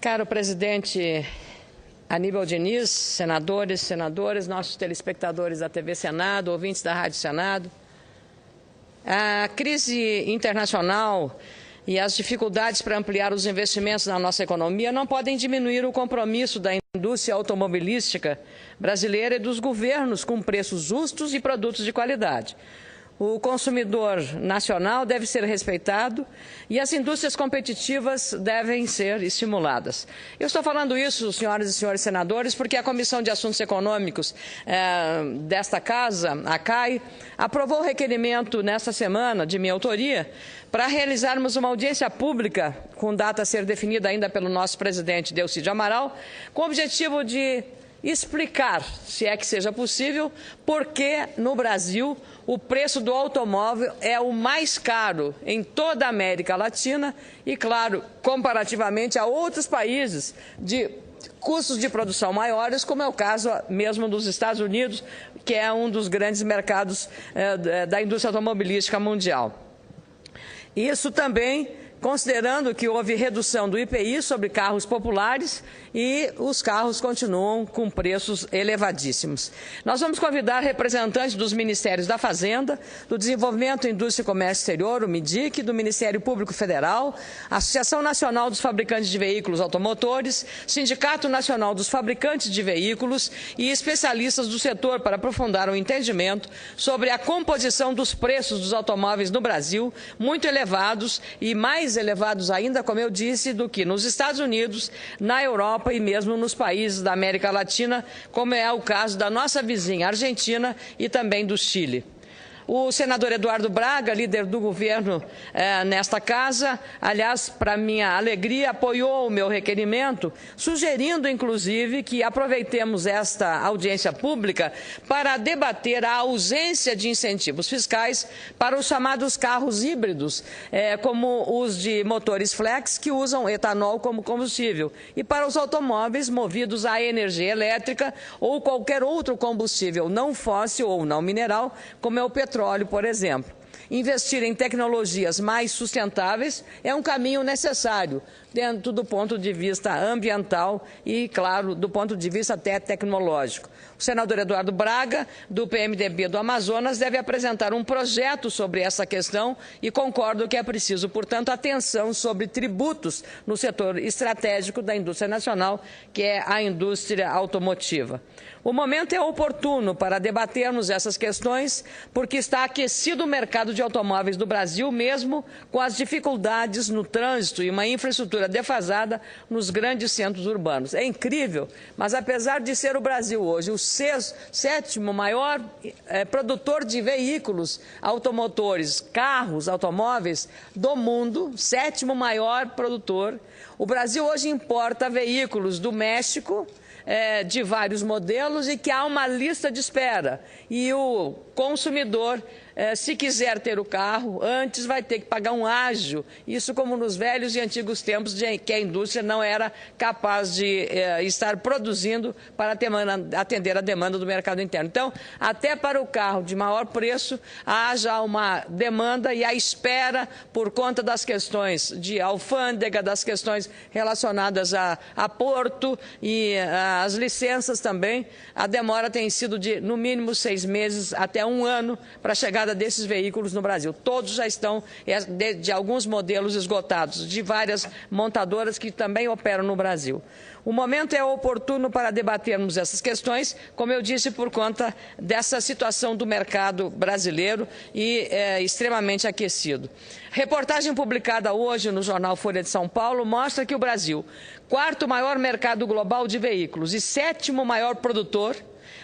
Caro presidente Aníbal Diniz, senadores, senadoras, nossos telespectadores da TV Senado, ouvintes da Rádio Senado, a crise internacional e as dificuldades para ampliar os investimentos na nossa economia não podem diminuir o compromisso da indústria automobilística brasileira e dos governos com preços justos e produtos de qualidade. O consumidor nacional deve ser respeitado e as indústrias competitivas devem ser estimuladas. Eu estou falando isso, senhoras e senhores senadores, porque a Comissão de Assuntos Econômicos desta Casa, a CAI, aprovou o requerimento nesta semana, de minha autoria, para realizarmos uma audiência pública, com data a ser definida ainda pelo nosso presidente Delcídio Amaral, com o objetivo de explicar, se é que seja possível, por que no Brasil o preço do automóvel é o mais caro em toda a América Latina e, claro, comparativamente a outros países de custos de produção maiores, como é o caso mesmo dos Estados Unidos, que é um dos grandes mercados da indústria automobilística mundial. Isso também considerando que houve redução do IPI sobre carros populares e os carros continuam com preços elevadíssimos. Nós vamos convidar representantes dos Ministérios da Fazenda, do Desenvolvimento, Indústria e Comércio Exterior, o MIDIC, do Ministério Público Federal, Associação Nacional dos Fabricantes de Veículos Automotores, Sindicato Nacional dos Fabricantes de Veículos e especialistas do setor para aprofundar o entendimento sobre a composição dos preços dos automóveis no Brasil, muito elevados e mais elevados ainda, como eu disse, do que nos Estados Unidos, na Europa e mesmo nos países da América Latina, como é o caso da nossa vizinha Argentina e também do Chile. O senador Eduardo Braga, líder do governo nesta casa, aliás, para minha alegria, apoiou o meu requerimento, sugerindo, inclusive, que aproveitemos esta audiência pública para debater a ausência de incentivos fiscais para os chamados carros híbridos, como os de motores flex, que usam etanol como combustível, e para os automóveis movidos a energia elétrica ou qualquer outro combustível não fóssil ou não mineral, como é o petróleo, por exemplo. Investir em tecnologias mais sustentáveis é um caminho necessário, dentro do ponto de vista ambiental e, claro, do ponto de vista até tecnológico. O senador Eduardo Braga, do PMDB do Amazonas, deve apresentar um projeto sobre essa questão e concordo que é preciso, portanto, atenção sobre tributos no setor estratégico da indústria nacional, que é a indústria automotiva. O momento é oportuno para debatermos essas questões, porque está aquecido o mercado de automóveis do Brasil, mesmo com as dificuldades no trânsito e uma infraestrutura defasada nos grandes centros urbanos. É incrível, mas apesar de ser o Brasil hoje o sétimo maior produtor de veículos automotores, carros, automóveis do mundo, sétimo maior produtor, o Brasil hoje importa veículos do México, de vários modelos e que há uma lista de espera. E o consumidor, se quiser ter o carro, antes vai ter que pagar um ágio. Isso como nos velhos e antigos tempos que a indústria não era capaz de estar produzindo para atender a demanda do mercado interno. Então, até para o carro de maior preço, há já uma demanda e a espera por conta das questões de alfândega, das questões relacionadas a porto e as licenças também. A demora tem sido de, no mínimo, 6 meses até 1 ano para a chegada desses veículos no Brasil. Todos já estão, de alguns modelos esgotados, de várias montadoras que também operam no Brasil. O momento é oportuno para debatermos essas questões, como eu disse, por conta dessa situação do mercado brasileiro e extremamente aquecido. Reportagem publicada hoje no jornal Folha de São Paulo mostra que o Brasil, 4º maior mercado global de veículos e 7º maior produtor,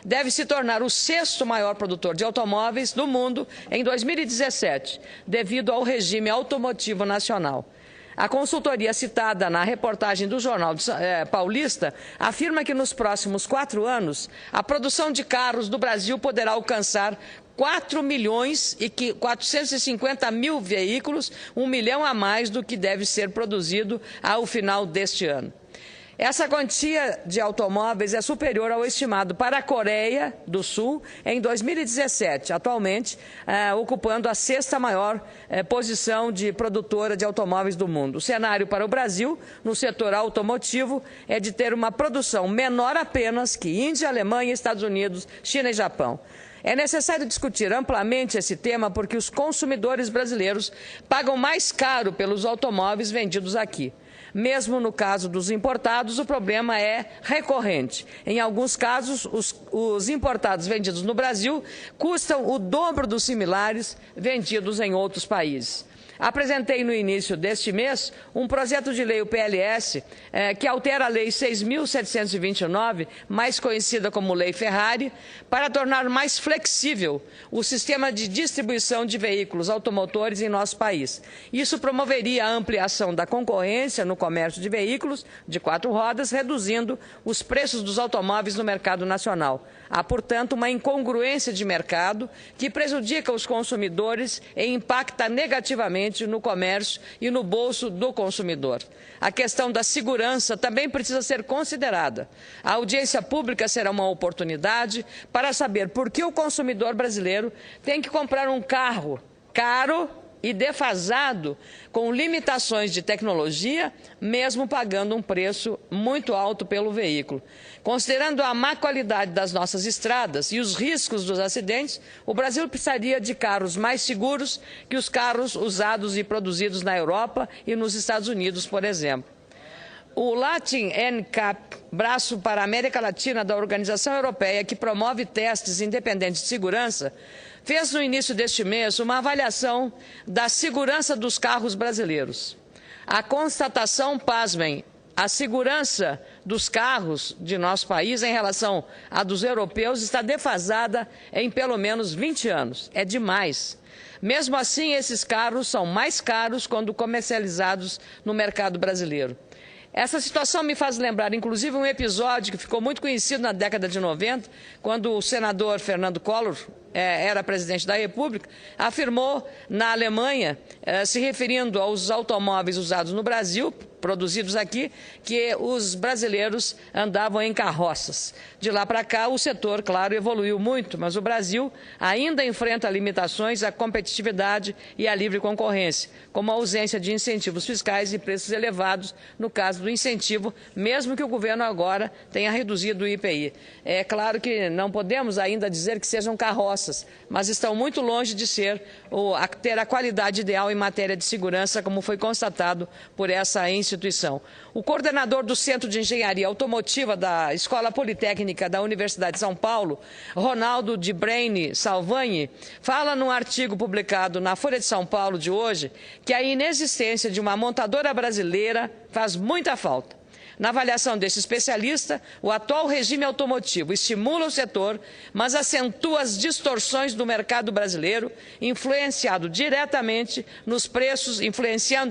deve se tornar o 6º maior produtor de automóveis do mundo em 2017, devido ao regime automotivo nacional. A consultoria citada na reportagem do Jornal Paulista afirma que nos próximos 4 anos, a produção de carros do Brasil poderá alcançar 4 milhões e 450 mil veículos, 1 milhão a mais do que deve ser produzido ao final deste ano. Essa quantia de automóveis é superior ao estimado para a Coreia do Sul em 2017, atualmente ocupando a 6ª maior posição de produtora de automóveis do mundo. O cenário para o Brasil, no setor automotivo, é de ter uma produção menor apenas que Índia, Alemanha, Estados Unidos, China e Japão. É necessário discutir amplamente esse tema porque os consumidores brasileiros pagam mais caro pelos automóveis vendidos aqui. Mesmo no caso dos importados, o problema é recorrente. Em alguns casos, os importados vendidos no Brasil custam o dobro dos similares vendidos em outros países. Apresentei no início deste mês um projeto de lei, o PLS, que altera a Lei 6.729, mais conhecida como Lei Ferrari, para tornar mais flexível o sistema de distribuição de veículos automotores em nosso país. Isso promoveria a ampliação da concorrência no comércio de veículos de 4 rodas, reduzindo os preços dos automóveis no mercado nacional. Há, portanto, uma incongruência de mercado que prejudica os consumidores e impacta negativamente no comércio e no bolso do consumidor. A questão da segurança também precisa ser considerada. A audiência pública será uma oportunidade para saber por que o consumidor brasileiro tem que comprar um carro caro e defasado, com limitações de tecnologia, mesmo pagando um preço muito alto pelo veículo. Considerando a má qualidade das nossas estradas e os riscos dos acidentes, o Brasil precisaria de carros mais seguros que os carros usados e produzidos na Europa e nos Estados Unidos, por exemplo. O Latin NCAP, braço para a América Latina da Organização Europeia, que promove testes independentes de segurança, fez no início deste mês uma avaliação da segurança dos carros brasileiros. A constatação, pasmem, a segurança dos carros de nosso país em relação à dos europeus está defasada em pelo menos 20 anos. É demais. Mesmo assim, esses carros são mais caros quando comercializados no mercado brasileiro. Essa situação me faz lembrar, inclusive, um episódio que ficou muito conhecido na década de 90, quando o senador Fernando Collor era presidente da República, afirmou na Alemanha, se referindo aos automóveis usados no Brasil, produzidos aqui, que os brasileiros andavam em carroças. De lá para cá, o setor, claro, evoluiu muito, mas o Brasil ainda enfrenta limitações à competitividade e à livre concorrência, como a ausência de incentivos fiscais e preços elevados, no caso do incentivo, mesmo que o governo agora tenha reduzido o IPI. É claro que não podemos ainda dizer que sejam carroças, mas estão muito longe de ter a qualidade ideal em matéria de segurança, como foi constatado por essa instituição. O coordenador do Centro de Engenharia Automotiva da Escola Politécnica da Universidade de São Paulo, Ronaldo de Braine Salvani, fala num artigo publicado na Folha de São Paulo de hoje que a inexistência de uma montadora brasileira faz muita falta. Na avaliação desse especialista, o atual regime automotivo estimula o setor, mas acentua as distorções do mercado brasileiro, influenciando,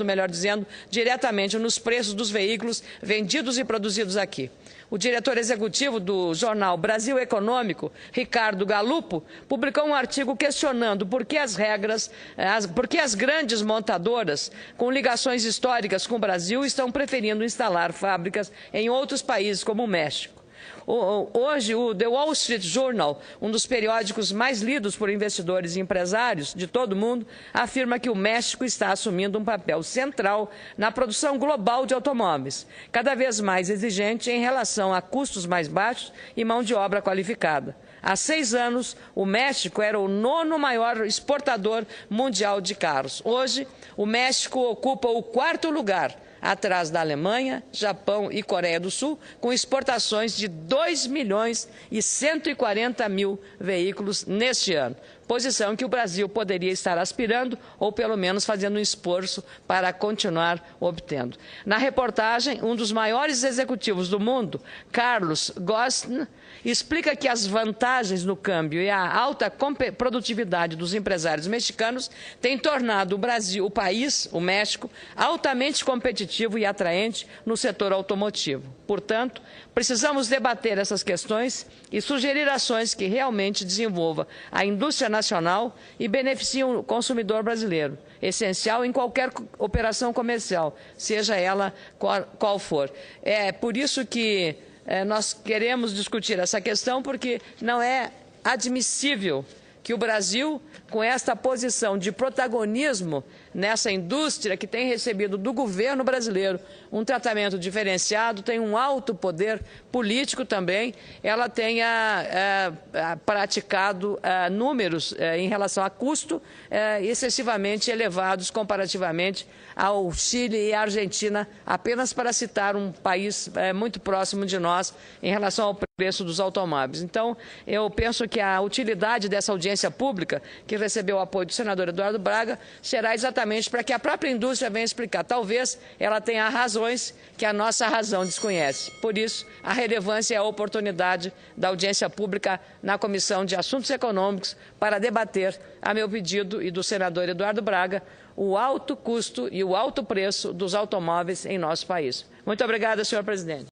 melhor dizendo, diretamente nos preços dos veículos vendidos e produzidos aqui. O diretor executivo do jornal Brasil Econômico, Ricardo Galupo, publicou um artigo questionando por que as grandes montadoras com ligações históricas com o Brasil estão preferindo instalar fábricas em outros países como o México. Hoje, o The Wall Street Journal, um dos periódicos mais lidos por investidores e empresários de todo o mundo, afirma que o México está assumindo um papel central na produção global de automóveis, cada vez mais exigente em relação a custos mais baixos e mão de obra qualificada. Há 6 anos, o México era o 9º maior exportador mundial de carros. Hoje, o México ocupa o 4º lugar, atrás da Alemanha, Japão e Coreia do Sul, com exportações de 2.140.000 veículos neste ano, posição que o Brasil poderia estar aspirando ou, pelo menos, fazendo um esforço para continuar obtendo. Na reportagem, um dos maiores executivos do mundo, Carlos Ghosn, explica que as vantagens no câmbio e a alta produtividade dos empresários mexicanos têm tornado o país, o México, altamente competitivo e atraente no setor automotivo. Portanto, precisamos debater essas questões e sugerir ações que realmente desenvolvam a indústria internacional e beneficiam o consumidor brasileiro, essencial em qualquer operação comercial, seja ela qual for. É por isso que nós queremos discutir essa questão, porque não é admissível que o Brasil, com esta posição de protagonismo nessa indústria que tem recebido do governo brasileiro um tratamento diferenciado, tem um alto poder político também, ela tenha praticado números em relação a custo excessivamente elevados comparativamente ao Chile e à Argentina, apenas para citar um país muito próximo de nós em relação ao preço dos automóveis. Então, eu penso que a utilidade dessa audiência pública, que recebeu o apoio do senador Eduardo Braga, será exatamente para que a própria indústria venha explicar. Talvez ela tenha razões que a nossa razão desconhece. Por isso, a relevância e a oportunidade da audiência pública na Comissão de Assuntos Econômicos para debater, a meu pedido e do senador Eduardo Braga, o alto custo e o alto preço dos automóveis em nosso país. Muito obrigada, senhor presidente.